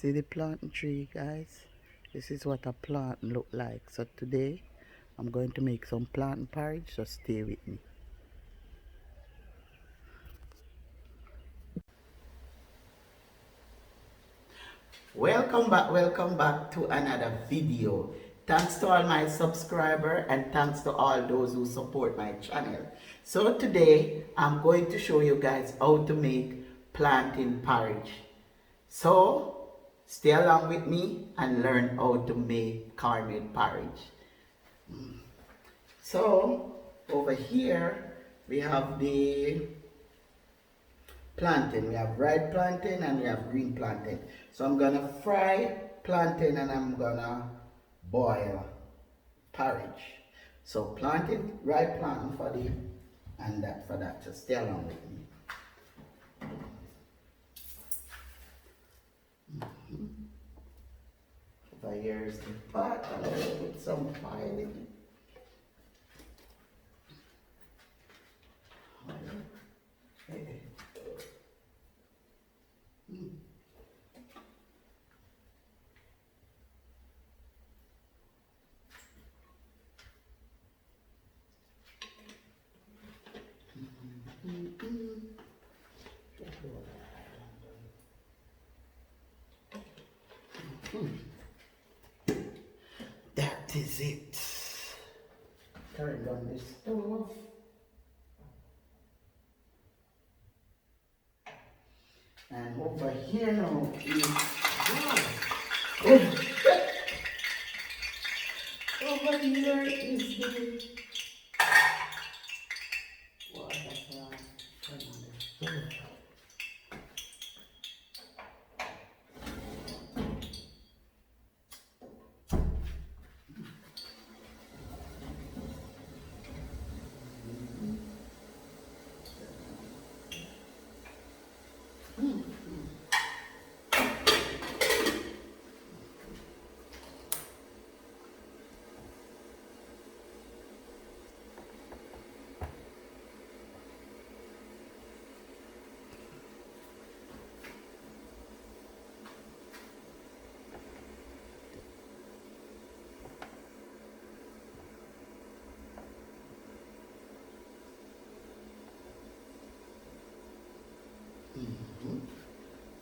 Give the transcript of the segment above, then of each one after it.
See the plantain tree, guys? This is what a plant look like. So today I'm going to make some plantain porridge, so stay with me. Welcome back to another video. Thanks to all my subscribers and thanks to all those who support my channel. So today I'm going to show you guys how to make plantain porridge. So stay along with me and learn how to make cornmeal porridge. So over here we have the plantain. We have red plantain and we have green plantain. So I'm gonna fry plantain and I'm gonna boil porridge. So plantain, red plantain for the and that for that. So stay along with me. Over here is the pot and I'm gonna put some oil in it. Okay. That is it. Turn on the stove. And over here now is oh. Over here is the water from turn on the stove.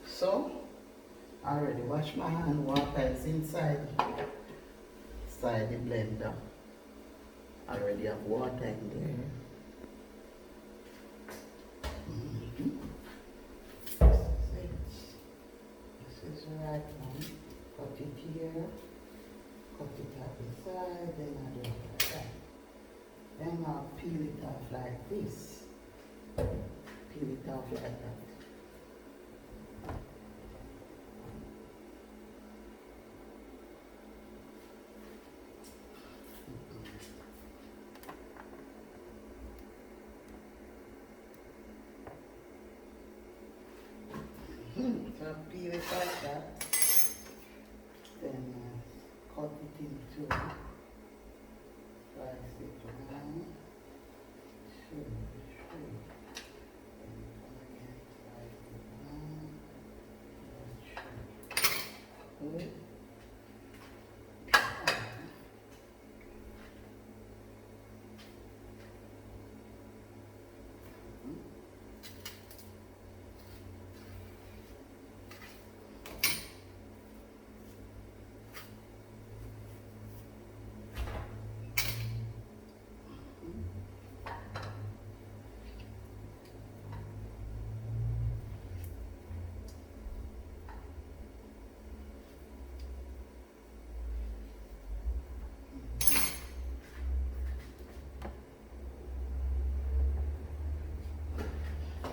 So, I already washed my hand, water is inside the blender. I already have water in there. This is right one. Cut it here, cut it at the side, then I do it like that. Then I'll peel it off like this. Peel it off like that. So peel it like that, then cut it into slice it 1, 2, 3, and again slice it 1, 2, 3.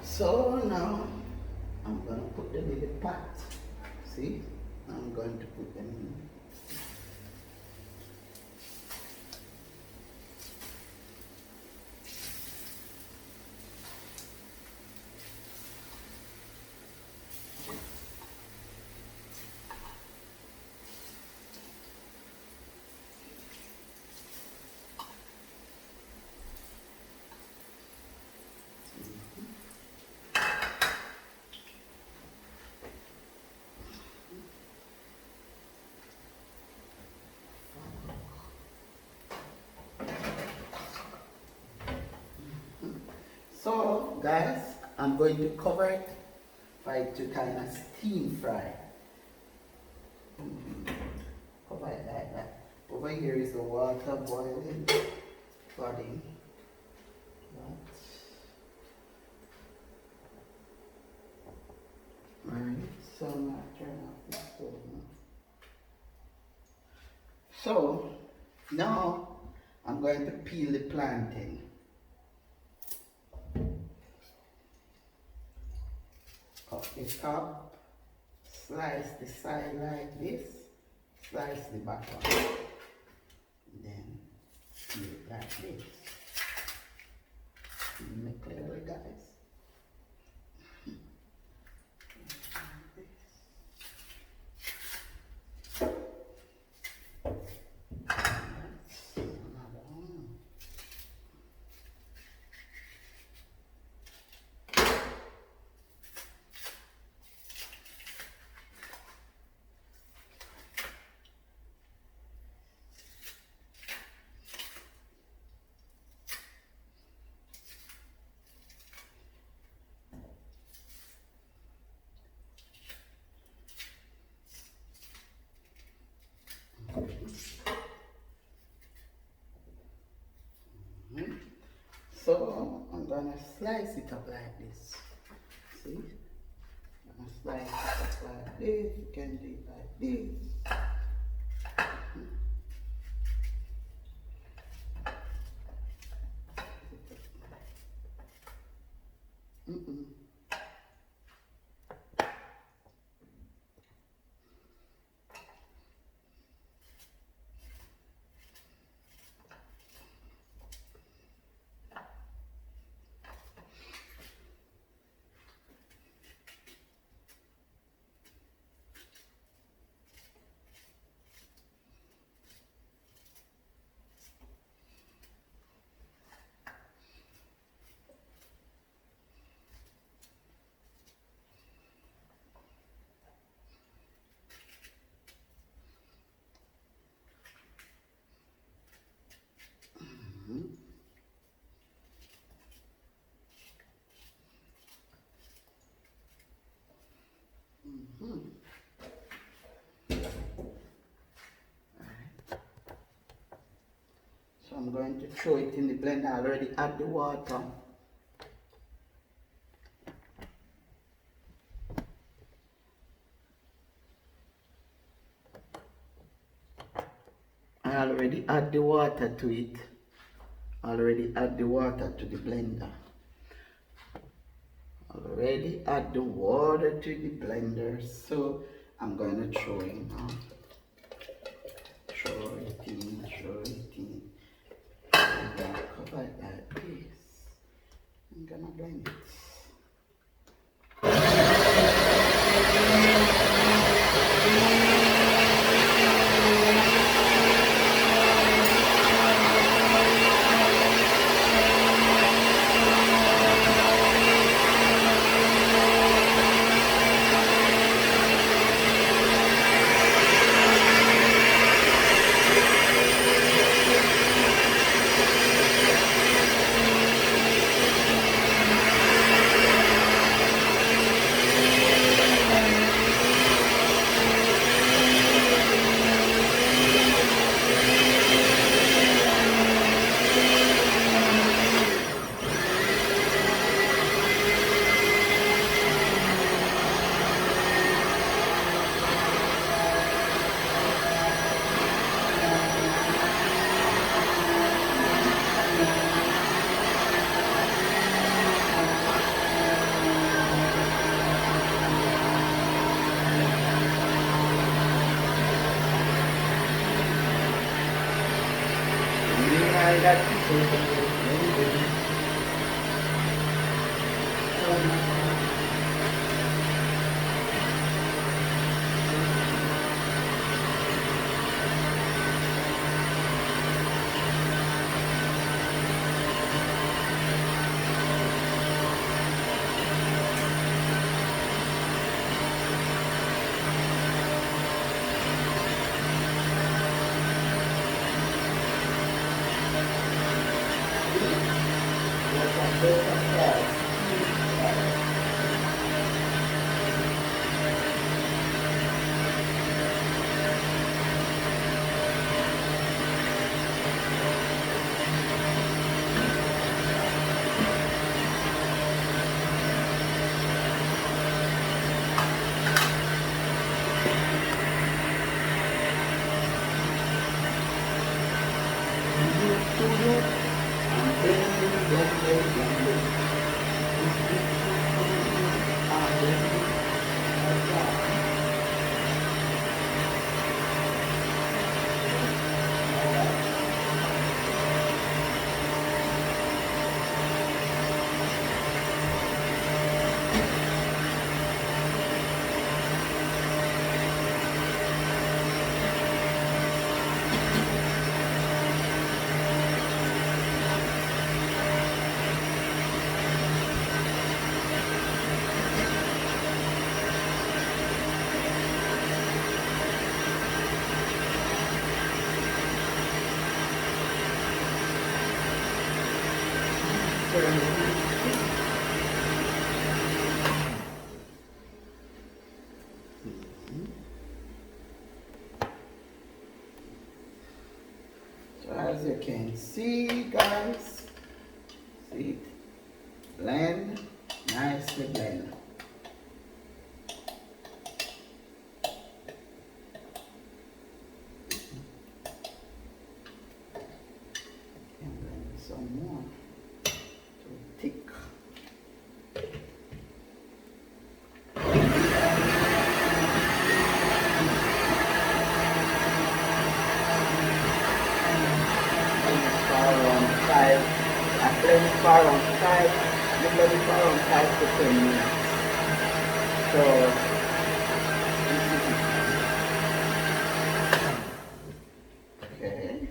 So now I'm going to put them in the pot. See? I'm going to put them in. guys, I'm going to cover it for it to kind of steam fry. Cover it like that. Over here is the water boiling for the Right, so I'm going to turn off the stove now. So now I'm going to peel the plantain. Off the top, slice the side like this, slice the bottom, then peel it like this. Make clearly, guys. So I'm gonna slice it up like this. See? I'm gonna slice it up like this. You can do it like this. So I'm going to throw it in the blender. I already add the water. I already add the water to it. Already add the water to the blender. Already add the water to the blender. So I'm going to throw it now. Throw it in, throw it in. And then cover it like this. I'm gonna blend it. to you. I'm blending. So as you can see, guys, see it, blend, nicely blend. And blend some more to thick. After it's for around 5, you let it for around 5 to 10 minutes. So, okay.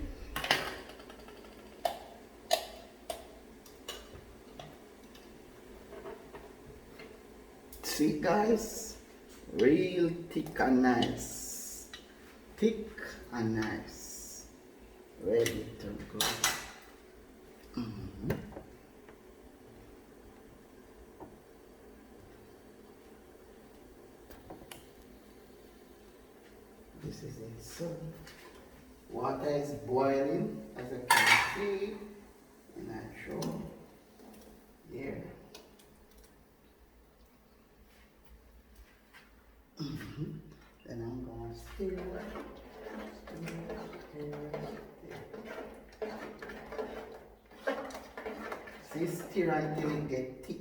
See guys, real thick and nice. Thick and nice. Ready to go. This is it. So, water is boiling, as I can see, and I show here. Then I'm going to stir it. See, stir until it gets thick.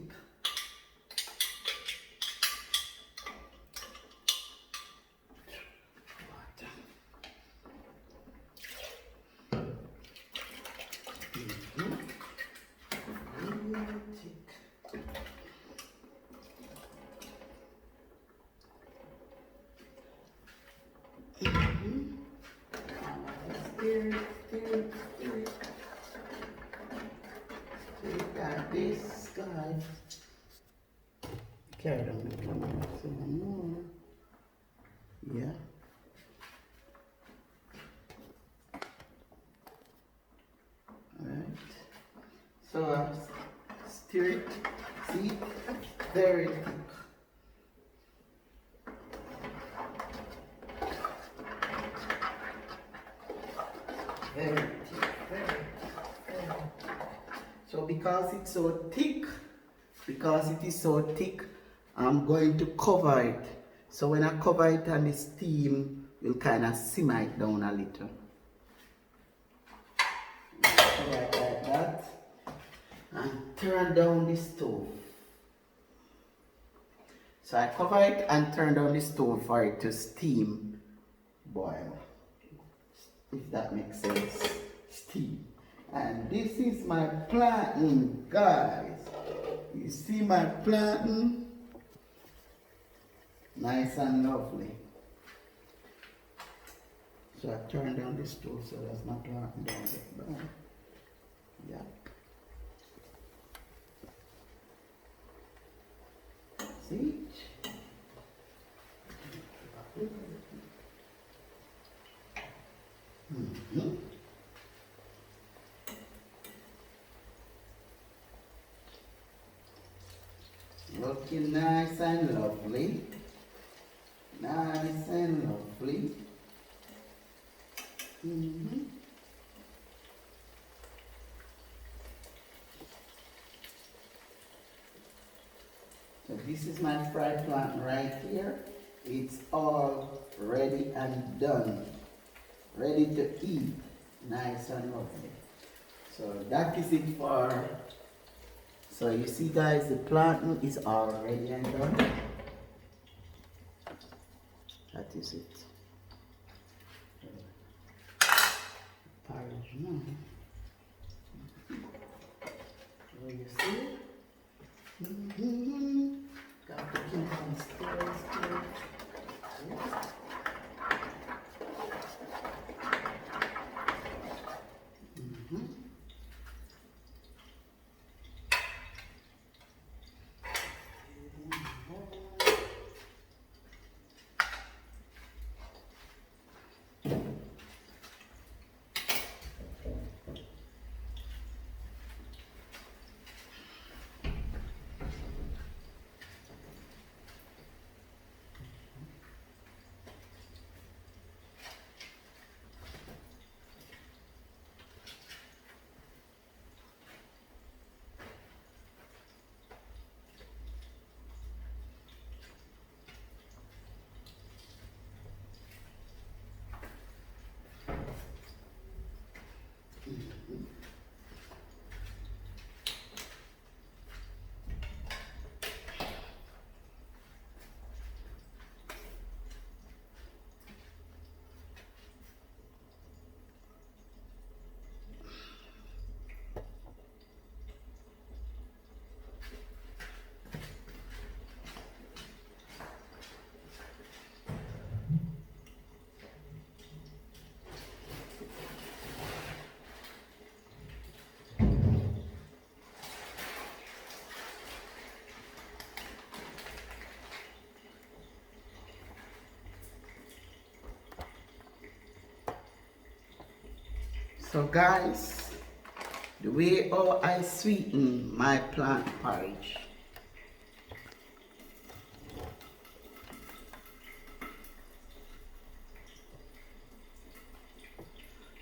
Like this, guys. Carry on the camera some more. Yeah. Alright. So stir it. See? Very thick. Very thick. So because it's so thick, I'm going to cover it. So when I cover it and the steam will kind of simmer it down a little. Cover it like that. And turn down the stove. So I cover it and turn down the stove for it to steam boil. If that makes sense. Steam. And this is my plantain, guys. You see my plantain? Nice and lovely. So I turn down the stove so that's not going down the bottom. Yeah. See? Looking nice and lovely. Nice and lovely. So this is my fried plantain right here. It's all ready and done. Ready to eat. Nice and lovely. So that is it for. So you see, guys, the plantain is already and done. That is it. Porridge now. So you see? Got to keep some stirring still. Yeah. So guys, the way how I sweeten my plant porridge.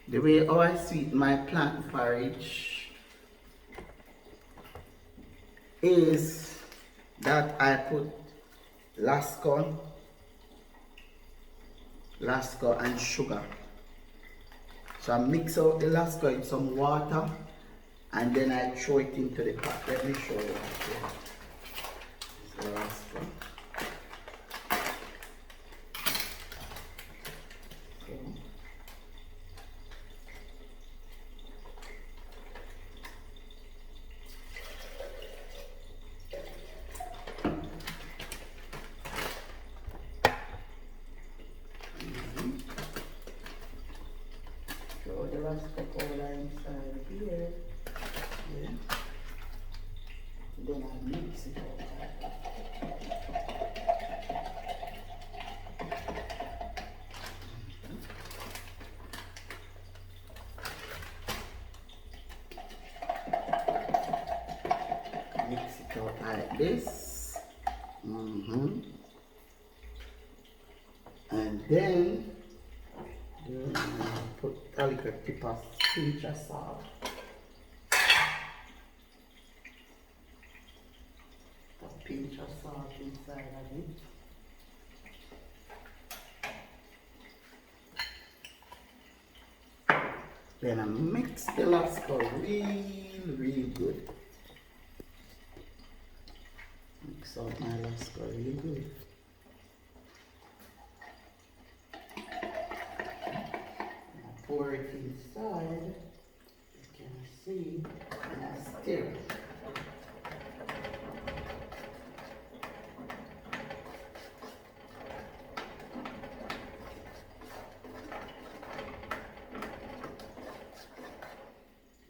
The way how I sweeten my plant porridge is that I put lasco and sugar. So I mix out the lasco with some water and then I throw it into the pot. Let me show you. So lasco. The last Coca-Cola inside here. Yeah. Then I mix it all. Mix it out like this. And then put a little tip of pinch of salt. A pinch of salt inside of it. Then I mix the lasco really good. Mix out my lasco really good. Pour it inside, you can see, and I stir it.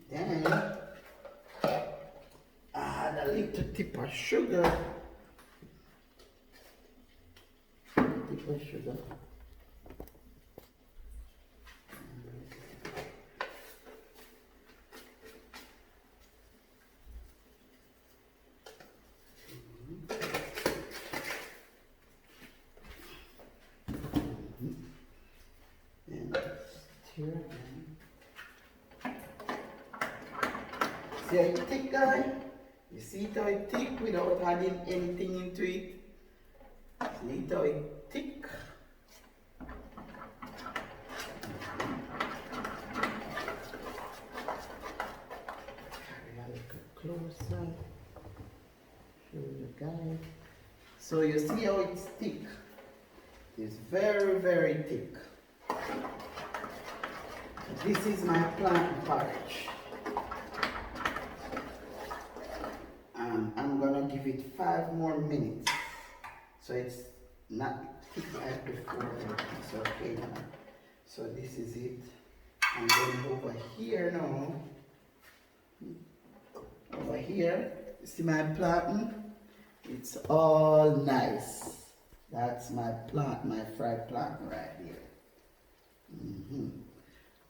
Then add a little tip of sugar. Tip of sugar. Stir again. See how it thick, guys? You see how it thick without adding anything into it? See how it thick? So you see how it's thick? It's very, very thick. This is my plantain porridge. And I'm gonna give it 5 more minutes. So it's not thick like before. It's okay now. So this is it. And then over here now. Over here, you see my plantain? It's all nice. That's my my fried plantain right here.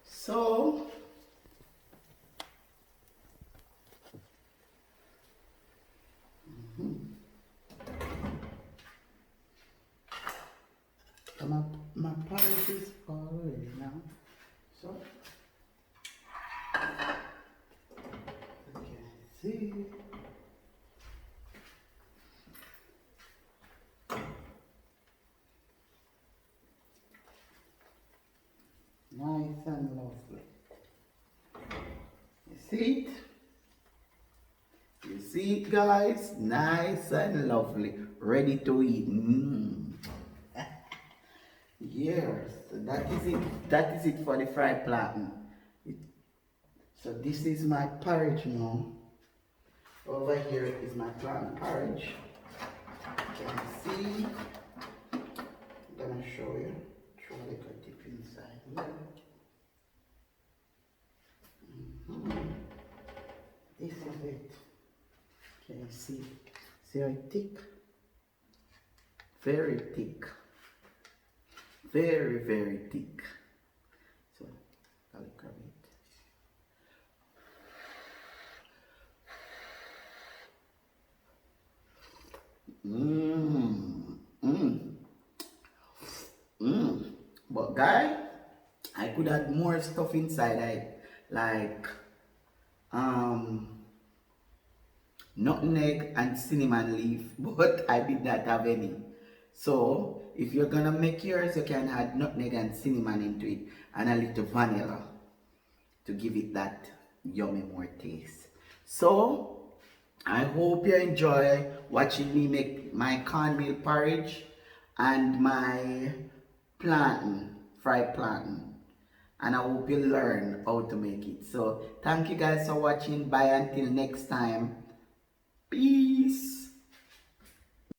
So, my porridge is all ready now. So, you can see. Nice and lovely. You see it? You see it, guys? Nice and lovely. Ready to eat. Yes, so that is it. That is it for the fried plantain. So this is my porridge now. Over here is my plantain porridge. You can see. I'm gonna show you. Throw a little dip inside here. This is it. Can you see? See how thick? Very thick. Very, very thick. So, I'll grab it. But guy, I could add more stuff inside. Like nutmeg and cinnamon leaf, but I did not have any. So if you're gonna make yours, you can add nutmeg and cinnamon into it and a little vanilla to give it that yummy more taste. So I hope you enjoy watching me make my cornmeal porridge and my plantain, fried plantain. And I hope you learn how to make it. So thank you guys for watching. Bye until next time. Peace.